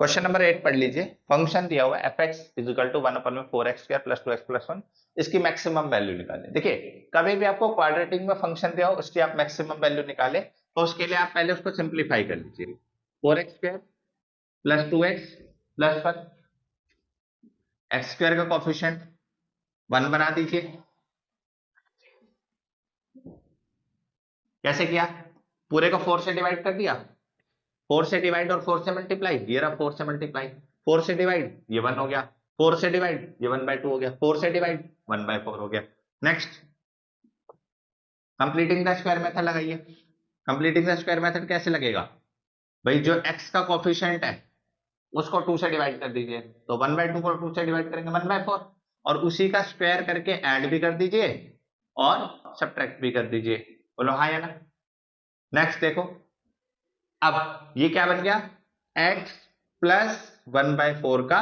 Question number 8 पढ़ लीजिए। Function दिया हुआ F x is equal to 1/4x² + 2x + 1, इसकी मैक्सिमम वैल्यू निकालें। देखिए कभी भी आपको क्वाड्रेटिक में फंक्शन दिया हो उसकी आप मैक्सिमम वैल्यू निकालें, तो उसके लिए आप पहले उसको सिंप्लीफाई कर लीजिए। 4x² + 2x + 1, x² का कोएफिशिएंट 1 बना दीजिए। कैसे किया? पूरे को 4 से डिवाइड कर दिया, 4 से डिवाइड और 4 से मल्टीप्लाई, ये रहा 4 से मल्टीप्लाई, 4 से डिवाइड ये 1 हो गया, 4 से डिवाइड ये 1/2 हो गया, 4 से डिवाइड 1/4 हो गया। Next completing the square method लगाइए। कंप्लीटिंग द स्क्वायर मेथड कैसे लगेगा भाई? जो x का कोएफिशिएंट है उसको 2 से डिवाइड कर दीजिए, तो 1/2 को 2 से डिवाइड करेंगे 1/4, और उसी का स्क्वायर करके ऐड भी कर दीजिए और सब्ट्रैक्ट भी कर दीजिए। बोलो हाँ या ना। नेक्स्ट देखो, अब ये क्या बन गया? x + 1/4 का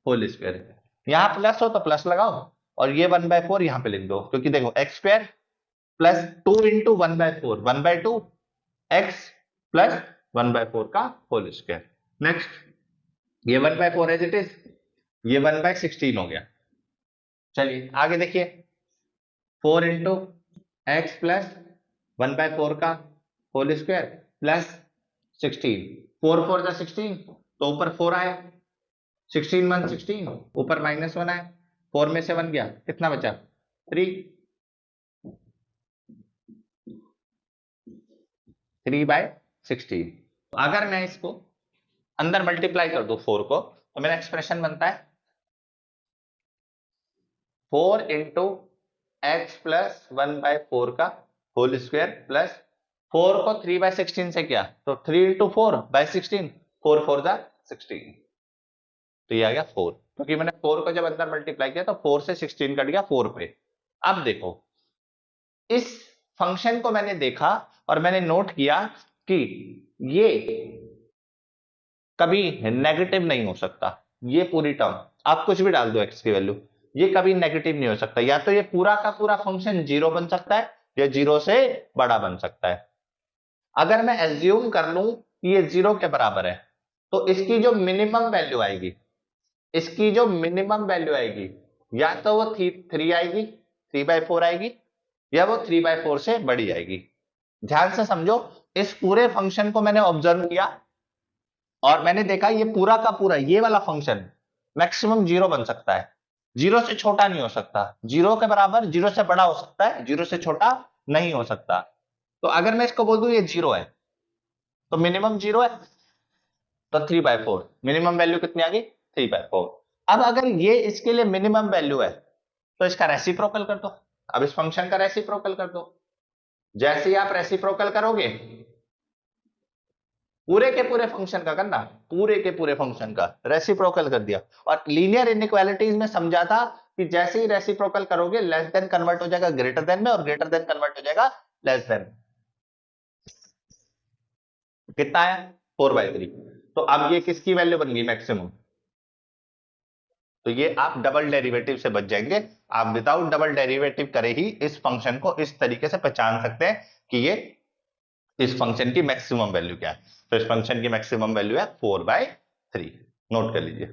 होल स्क्वायर। यहां प्लस हो तो प्लस लगाओ और ये 1/4 यहां पे लिख दो, क्योंकि देखो x² + 2 × 1/4 1/2 x + 1/4 का होल स्क्वायर। नेक्स्ट ये 1/4 एज इट इज, ये 1/16 हो गया। चलिए आगे देखिए, 4 × x + 1/4 का होल स्क्वायर प्लस 16, 4 4 जा 16, तो ऊपर 4 आया, 16 1 16, ऊपर -1 आया, 4 में से 1 गया, कितना बचा? 3/16। अगर मैं इसको अंदर मल्टीप्लाई कर दूं 4 को, तो मेरा एक्सप्रेशन बनता है 4 × x + 1/4 का होल स्क्वायर प्लस 4 को 3/16 से किया तो 3 × 4/16, 4 4 जा 16, तो ये आ गया 4, क्योंकि मैंने 4 को जब अंदर मल्टीप्लाई किया तो 4 से 16 कट गया 4 पे। अब देखो इस फंक्शन को मैंने देखा और मैंने नोट किया कि ये कभी नेगेटिव नहीं हो सकता। ये पूरी टर्म आप कुछ भी डाल दो x की वैल्यू, ये कभी नेगेटिव नहीं हो सकता। या तो ये पूरा का पूरा फंक्शन 0 बन सकता है या 0 से बड़ा बन सकता है। अगर मैं एज्यूम कर लूं कि ये 0 के बराबर है, तो इसकी जो मिनिमम वैल्यू आएगी, इसकी जो मिनिमम वैल्यू आएगी, या तो वो 3 आएगी, 3/4 आएगी, या वो 3/4 से बड़ी आएगी। ध्यान से समझो, इस पूरे फंक्शन को मैंने ऑब्जर्व किया और मैंने देखा ये पूरा का पूरा ये वाला फंक्शन मैक्सिमम 0 बन सकता है, 0 से छोटा नहीं हो सकता, 0 के बराबर 0 से बड़ा हो सकता है, 0 से छोटा नहीं हो सकता। तो अगर मैं इसको बोल दूं ये 0 है, तो मिनिमम 0 है, तो 3/4 मिनिमम वैल्यू कितनी आ गई? 3/4। अब अगर ये इसके लिए मिनिमम वैल्यू है तो इसका रेसिप्रोकल कर दो। अब इस फंक्शन का रेसिप्रोकल कर दो। जैसे ही आप रेसिप्रोकल करोगे, पूरे के पूरे फंक्शन का करना, पूरे के पूरे फंक्शन का रेसिप्रोकल कर दिया। और लीनियर इनइक्वालिटीज में समझा था कि जैसे ही रेसिप्रोकल करोगे लेस देन कन्वर्ट हो जाएगा ग्रेटर देन में, और ग्रेटर देन कन्वर्ट हो जाएगा लेस देन। कितना आया? 4/3। तो अब ये किसकी वैल्यू बन गई? मैक्सिमम। तो ये आप डबल डेरिवेटिव से बच जाएंगे। आप विदाउट डबल डेरिवेटिव करे ही इस फंक्शन को इस तरीके से पहचान सकते हैं कि ये इस फंक्शन की मैक्सिमम वैल्यू क्या है। तो इस फंक्शन की मैक्सिमम वैल्यू है 4/3। नोट कर लीजिए।